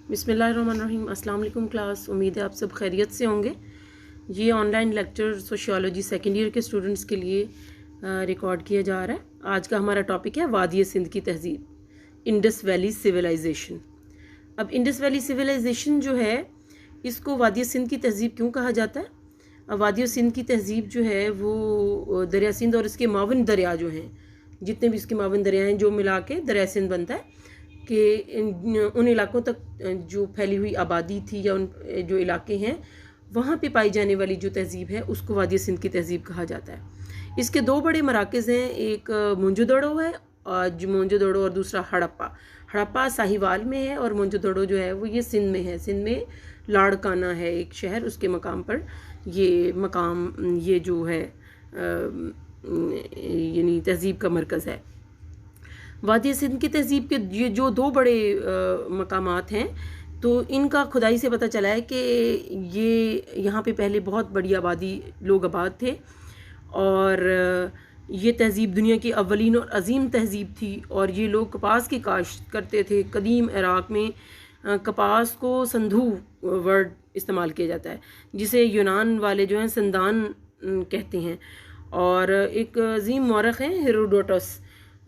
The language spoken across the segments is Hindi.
बिस्मिल्लाहिर्रहमानिर्रहीम। अस्सलाम वालेकुम क्लास। उम्मीद है आप सब खैरियत से होंगे। ये online lecture sociology second year के स्टूडेंट्स के लिए रिकॉर्ड किया जा रहा है। आज का हमारा टॉपिक है वादी सिंध की तहज़ीब, इंडस वैली सिविलाइजेशन। अब इंडस वैली सिविलाइजेशन जो है, इसको वादी सिंध की तहज़ीब क्यों कहा जाता है? अब वादी सिंध की तहज़ीब जो है वो दरिया सिंध और इसके मावन दरिया जो हैं, जितने भी इसके मावन दरिया हैं, जो मिला के दरिया सिंध बनता है कि उन इलाकों तक जो फैली हुई आबादी थी या उन जो इलाके हैं वहाँ पे पाई जाने वाली जो तहज़ीब है उसको वादी सिंध की तहज़ीब कहा जाता है। इसके दो बड़े मराकज़ हैं, एक मोंजोदड़ो है और जो मोंजोदड़ो, और दूसरा हड़प्पा। हड़प्पा साहिवाल में है और मोंजोदड़ो जो है वो ये सिंध में है। सिंध में लाड़काना है एक शहर, उसके मकाम पर ये जो है यानी तहज़ीब का मरकज़ है। वादी सिंध की तहज़ीब के ये जो दो बड़े मकामात हैं, तो इनका खुदाई से पता चला है कि ये यहाँ पे पहले बहुत बड़ी आबादी लोग आबाद थे और ये तहज़ीब दुनिया की अव्वलीन और अजीम तहज़ीब थी। और ये लोग कपास की काश्त करते थे। कदीम इराक़ में कपास को संधू वर्ड इस्तेमाल किया जाता है, जिसे यूनान वाले जो हैं संदान कहते हैं। और एक अजीम मौरख़ हैं हेरोडोटस,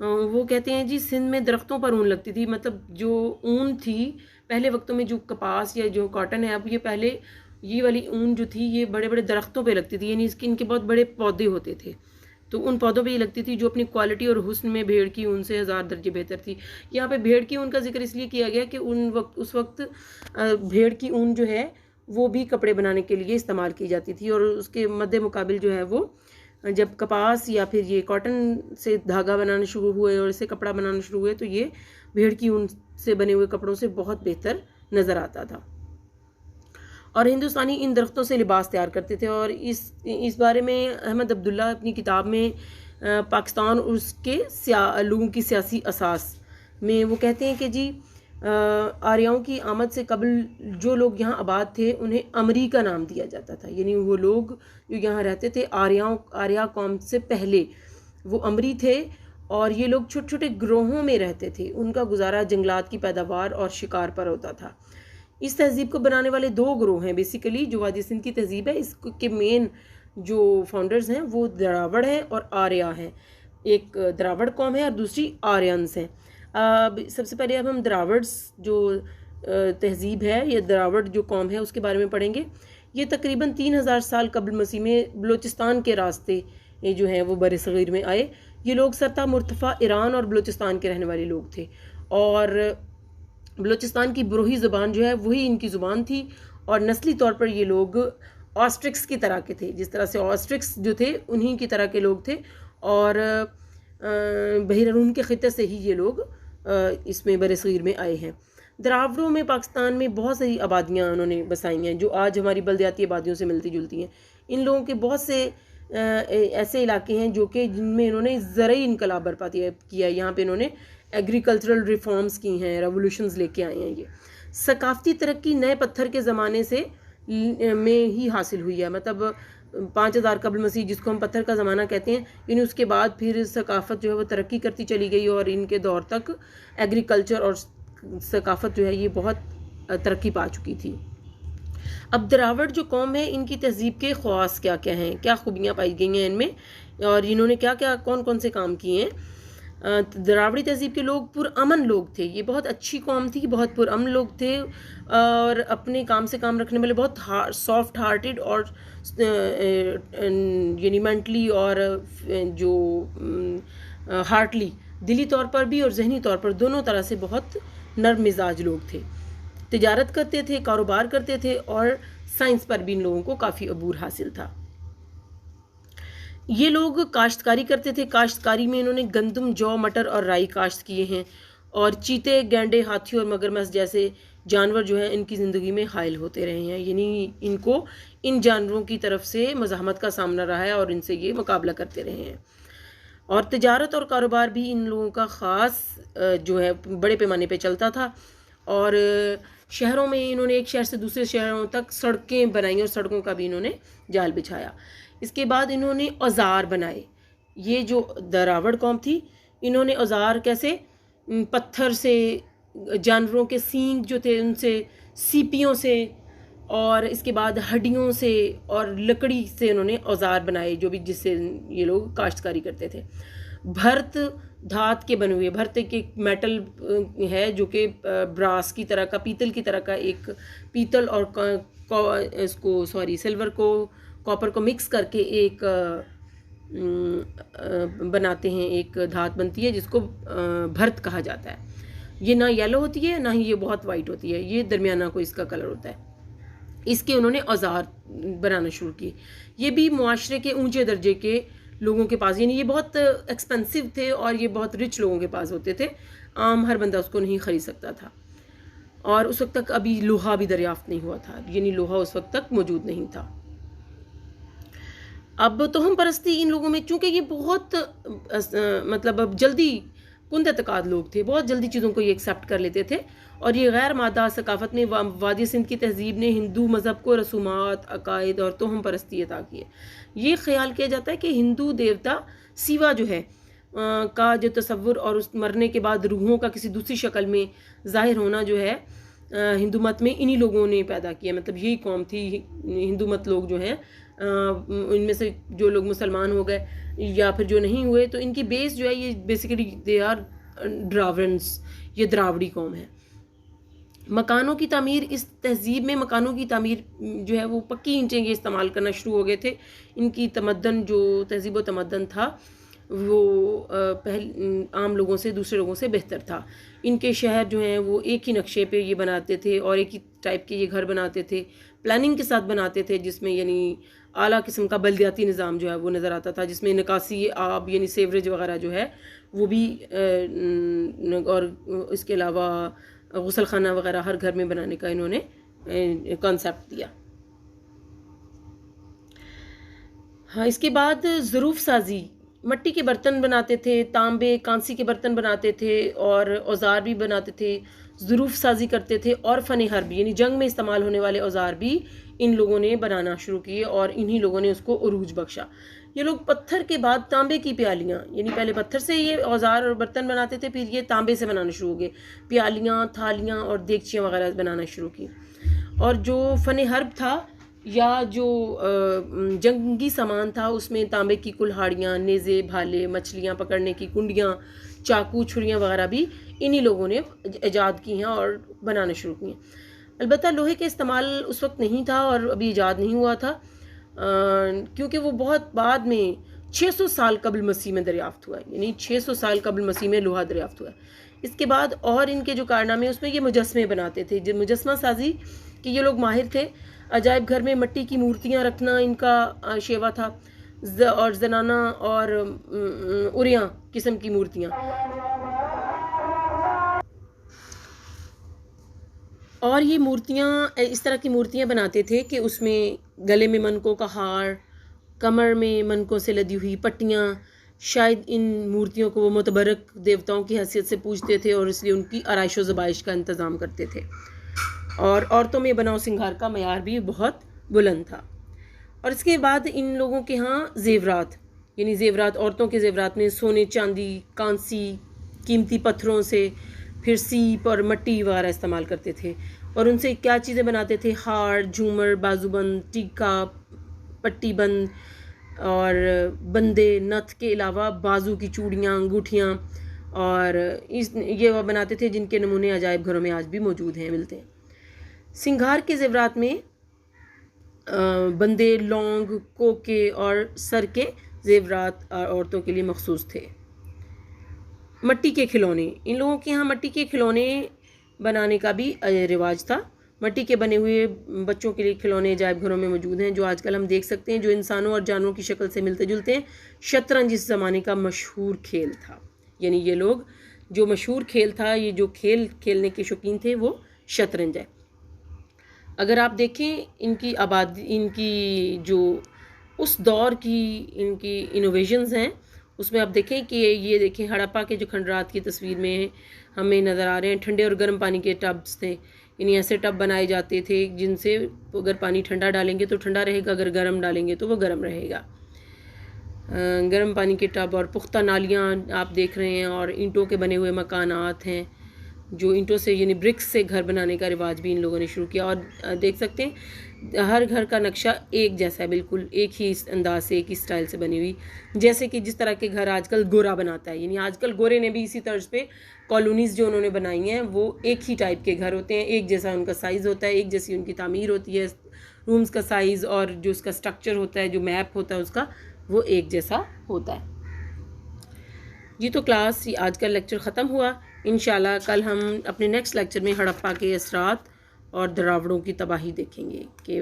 वो कहते हैं जी सिंध में दरख्तों पर ऊन लगती थी। मतलब जो ऊन थी पहले वक्तों में, जो कपास या जो कॉटन है, अब ये पहले ये वाली ऊन जो थी ये बड़े बड़े दरख्तों पे लगती थी, यानी इनके बहुत बड़े पौधे होते थे, तो उन पौधों पे ये लगती थी, जो अपनी क्वालिटी और हुस्न में भेड़ की ऊन से 1000 दर्जे बेहतर थी। यहाँ पे भेड़ की ऊन का जिक्र इसलिए किया गया कि उस वक्त भेड़ की ऊन जो है वो भी कपड़े बनाने के लिए इस्तेमाल की जाती थी। और उसके मद्दे मुकाबिल जो है वो जब कपास या फिर ये कॉटन से धागा बनाना शुरू हुए और इससे कपड़ा बनाना शुरू हुए, तो ये भेड़ की ऊन से बने हुए कपड़ों से बहुत बेहतर नज़र आता था। और हिंदुस्तानी इन दरख्तों से लिबास तैयार करते थे। और इस बारे में अहमद अब्दुल्ला अपनी किताब में पाकिस्तान और उसके लोगों की सियासी असास में वो कहते हैं कि जी आर्यों की आमद से कबल जो लोग यहाँ आबाद थे उन्हें अमरी का नाम दिया जाता था, यानी वो लोग जो यहाँ रहते थे आर्या कौम से पहले वो अमरी थे। और ये लोग छोटे छोटे ग्रोहों में रहते थे। उनका गुजारा जंगलात की पैदावार और शिकार पर होता था। इस तहज़ीब को बनाने वाले दो ग्रोह हैं बेसिकली, जो वादी सिंध की तहज़ीब है इसके मेन जो फाउंडर्स हैं वो द्रावड़ हैं और आर्या हैं। एक द्रावड़ कौम है और दूसरी आर्यंस हैं। सबसे पहले अब हम द्रावड्स जो तहज़ीब है, ये द्रावड़ जो कौम है उसके बारे में पढ़ेंगे। ये तकरीबन 3000 साल कबल मसीह में बलूचिस्तान के रास्ते ये जो हैं वो बरसग़ीर में आए। ये लोग सरता मुर्तफ़ा ईरान और बलूचिस्तान के रहने वाले लोग थे। और बलूचिस्तान की ब्रोही ज़ुबान जो है वही इनकी ज़ुबान थी। और नस्ली तौर पर ये लोग ऑस्ट्रिक्स की तरह के थे, जिस तरह से ऑस्ट्रिक्स जो थे उन्हीं की तरह के लोग थे। और बहरीन के ख़िते से ही ये लोग इसमें बरसग़ीर में आए हैं। द्रावड़ों में पाकिस्तान में बहुत सारी आबादियाँ उन्होंने बसाई हैं जो आज हमारी बलदियाती आबादियों से मिलती जुलती हैं। इन लोगों के बहुत से ऐसे इलाके हैं जो कि जिनमें इन्होंने ज़रई इनकलाब बर्पा किया है। यहाँ पे इन्होंने एग्रीकल्चरल रिफॉर्म्स की हैं, रेवोल्यूशंस लेके आए हैं। ये सकाफ़ती तरक्की नए पत्थर के ज़माने से में ही हासिल हुई है। मतलब 5000 कबल मसीह, जिसको हम पत्थर का ज़माना कहते हैं, यानी उसके बाद फिर सकाफ़त जो है वो तरक्की करती चली गई और इनके दौर तक एग्रीकल्चर और सकाफ़त जो है ये बहुत तरक्की पा चुकी थी। अब द्रावड़ जो कौम है इनकी तहज़ीब के ख़वास क्या क्या हैं, क्या खूबियाँ पाई गई हैं इनमें, और इन्होंने क्या क्या कौन कौन से काम किए हैं। द्रावड़ी तहज़ीब के लोग पुरअमन लोग थे। ये बहुत अच्छी कौम थी, बहुत पुरअमन लोग थे और अपने काम से काम रखने वाले, बहुत सॉफ्ट हार्टेड और यानी मेंटली और जो हार्टली, दिली तौर पर भी और जहनी तौर पर दोनों तरह से बहुत नर्म मिजाज लोग थे। तिजारत करते थे, कारोबार करते थे और साइंस पर भी इन लोगों को काफ़ी अबूर हासिल था। ये लोग काश्तकारी करते थे। काश्तकारी में इन्होंने गंदम, जौ, मटर और राई काश्त किए हैं। और चीते, गैंडे, हाथी और मगरमच्छ जैसे जानवर जो हैं इनकी ज़िंदगी में हायल होते रहे हैं, यानी इनको इन जानवरों की तरफ से मज़ाहमत का सामना रहा है और इनसे ये मुकाबला करते रहे हैं। और तिजारत और कारोबार भी इन लोगों का ख़ास जो है बड़े पैमाने पे चलता था। और शहरों में इन्होंने एक शहर से दूसरे शहरों तक सड़कें बनाई और सड़कों का भी इन्होंने जाल बिछाया। इसके बाद इन्होंने औज़ार बनाए। ये जो द्रावड़ कौम थी, इन्होंने औज़ार कैसे, पत्थर से जानवरों के सींग जो थे उनसे, सीपियों से, और इसके बाद हड्डियों से और लकड़ी से उन्होंने औजार बनाए, जो भी जिससे ये लोग काश्तकारी करते थे। भर्त धात के बने हुए, भर्त एक मेटल है जो कि ब्रास की तरह का, पीतल की तरह का, एक पीतल और इसको सिल्वर को, कॉपर को मिक्स करके एक बनाते हैं, एक धात बनती है जिसको भर्त कहा जाता है। ये ना येलो होती है ना ही ये बहुत वाइट होती है, ये दरमियाना को इसका कलर होता है। इसके उन्होंने औजार बनाना शुरू किए। ये भी मुआशरे के ऊंचे दर्जे के लोगों के पास, यानी ये बहुत एक्सपेंसिव थे और ये बहुत रिच लोगों के पास होते थे, आम हर बंदा उसको नहीं ख़रीद सकता था। और उस वक्त तक अभी लोहा भी दरियाफ्त नहीं हुआ था, यानी लोहा उस वक्त तक मौजूद नहीं था। अब तोहम परस्ती इन लोगों में, चूँकि ये बहुत मतलब अब जल्दी कुंद एतकाद लोग थे, बहुत जल्दी चीज़ों को ये एक्सेप्ट कर लेते थे, और ये गैर मादा सकाफ़त में वादी सिंध की तहजीब ने हिंदू मज़हब को रसूमात, अकायद और तोहम परस्ती अता की है। ये ख्याल किया जाता है कि हिंदू देवता सिवा जो है का जो तसव्वुर और उस मरने के बाद रूहों का किसी दूसरी शक्ल में ज़ाहिर होना जो है हिंदू मत में इन्हीं लोगों ने पैदा किया। मतलब यही कौम थी हिंदू मत लोग जो हैं, इनमें से जो लोग मुसलमान हो गए या फिर जो नहीं हुए, तो इनकी बेस जो है ये बेसिकली दे आर ड्राविडन्स, ये द्रावड़ी कौम है। मकानों की तामीर, इस तहजीब में मकानों की तामीर जो है वो पक्की ईंटें ये इस्तेमाल करना शुरू हो गए थे। इनकी तमद्दन जो तहजीब व तमद्दन था वो आम लोगों से, दूसरे लोगों से बेहतर था। इनके शहर जो हैं वो एक ही नक्शे पे ये बनाते थे और एक ही टाइप के ये घर बनाते थे, प्लानिंग के साथ बनाते थे, जिसमें यानी आला किस्म का बल्दियाती निज़ाम जो है वो नज़र आता था, जिसमें निकासी आब यानी सेवरेज वगैरह जो है वो भी, और इसके अलावा गुसल खाना वगैरह हर घर में बनाने का इन्होंने कॉन्सेप्ट दिया। हाँ, इसके बाद ज़रूफ साजी, मट्टी के बर्तन बनाते थे, तांबे कांसी के बर्तन बनाते थे और औजार भी बनाते थे, ज़रूफ साजी करते थे, और फ़न हर्ब यानी जंग में इस्तेमाल होने वाले औजार भी इन लोगों ने बनाना शुरू किए और इन्हीं लोगों ने उसको उरूज बख्शा। ये लोग पत्थर के बाद तांबे की प्यालियाँ, यानी पहले पत्थर से ये औजार और बर्तन बनाते थे, फिर ये तांबे से बनाना शुरू हो गए, प्यालियाँ, थालियाँ और देगचियाँ वगैरह बनाना शुरू की। और जो फ़न हर्ब था या जो जंगी सामान था उसमें तांबे की कुल्हाड़ियाँ, नेज़े, भाले, मछलियाँ पकड़ने की कुंडियाँ, चाकू, छुरियाँ वगैरह भी इन्हीं लोगों ने ईजाद की हैं और बनाना शुरू की हैं। अलबत्ता लोहे के इस्तेमाल उस वक्त नहीं था और अभी ईजाद नहीं हुआ था, क्योंकि वो बहुत बाद में 600 साल कबल मसीह में दरियाफ्त हुआ है, यानी 600 साल कबल मसीह में लोहा दरियाफ्त हुआ है। इसके बाद और इनके जो कारनामे उसमें ये मुजस्मे बनाते थे, जो मुजस्मा साजी कि ये लोग माहिर थे। अजायब घर में मिट्टी की मूर्तियाँ रखना इनका शेवा था, और जनाना और उरियाँ किस्म की मूर्तियाँ, और ये मूर्तियाँ इस तरह की मूर्तियाँ बनाते थे कि उसमें गले में मनकों का हार, कमर में मनकों से लदी हुई पट्टियाँ, शायद इन मूर्तियों को वो मुतबरक देवताओं की हैसियत से पूजते थे और इसलिए उनकी आराइश व ज़बाइश का इंतज़ाम करते थे। और औरतों में बनाव सिंगार का मयार भी बहुत बुलंद था। और इसके बाद इन लोगों के यहाँ ज़ेवरात, यानी ज़ेवरात, औरतों के ज़ेवरात में सोने, चांदी, कांसी, कीमती पत्थरों से, फिर सीप और मट्टी वगैरह इस्तेमाल करते थे। और उनसे क्या चीज़ें बनाते थे? हार, झूमर, बाजूबंद, टीका, पट्टी बंद और बंदे, नथ के अलावा बाजू की चूड़ियाँ, अंगूठियाँ, और ये वह बनाते थे जिनके नमूने अजायब घरों में आज भी मौजूद हैं, मिलते हैं। सिंगार के ज़ेवरात में बंदे, लौंग, कोके और सर के ज़ेवरात औरतों के लिए मखसूस थे। मट्टी के खिलौने, इन लोगों के यहाँ मट्टी के खिलौने बनाने का भी रिवाज था। मट्टी के बने हुए बच्चों के लिए खिलौने अजायब घरों में मौजूद हैं, जो आजकल हम देख सकते हैं, जो इंसानों और जानवरों की शक्ल से मिलते जुलते हैं। शतरंज इस ज़माने का मशहूर खेल था, यानी ये लोग जो मशहूर खेल था, ये जो खेल खेलने के शौकीन थे वो शतरंज है। अगर आप देखें इनकी आबादी, इनकी जो उस दौर की इनकी इनोवेशंस हैं, उसमें आप देखें कि ये देखें हड़प्पा के जो खंडरात की तस्वीर में हमें नज़र आ रहे हैं, ठंडे और गर्म पानी के टब्स थे। यानी ऐसे टब बनाए जाते थे जिनसे अगर पानी ठंडा डालेंगे तो ठंडा रहेगा, अगर गर्म डालेंगे तो वो गर्म रहेगा। गर्म पानी के टब और पुख्ता नालियाँ आप देख रहे हैं, और ईंटों के बने हुए मकानात हैं। जो ईंटों से यानी ब्रिक्स से घर बनाने का रिवाज भी इन लोगों ने शुरू किया। और देख सकते हैं हर घर का नक्शा एक जैसा है, बिल्कुल एक ही अंदाज से, एक ही स्टाइल से बनी हुई। जैसे कि जिस तरह के घर आजकल गोरा बनाता है, यानी आजकल गोरे ने भी इसी तर्ज पे कॉलोनीज़ जो उन्होंने बनाई हैं वो एक ही टाइप के घर होते हैं, एक जैसा उनका साइज़ होता है, एक जैसी उनकी तामीर होती है, रूम्स का साइज़ और जो उसका स्ट्रक्चर होता है, जो मैप होता है उसका, वो एक जैसा होता है। जी तो क्लास आज का लेक्चर ख़त्म हुआ। इंशाल्लाह कल हम अपने नेक्स्ट लेक्चर में हड़प्पा के असरात और द्रावड़ों की तबाही देखेंगे कि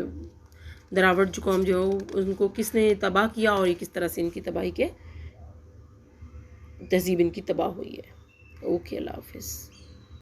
द्रावड़ जो कौम जो उनको किसने तबाह किया और ये किस तरह से इनकी तबाही के तहजीब इनकी तबाह हुई है। ओके, अल्लाह हाफिज़।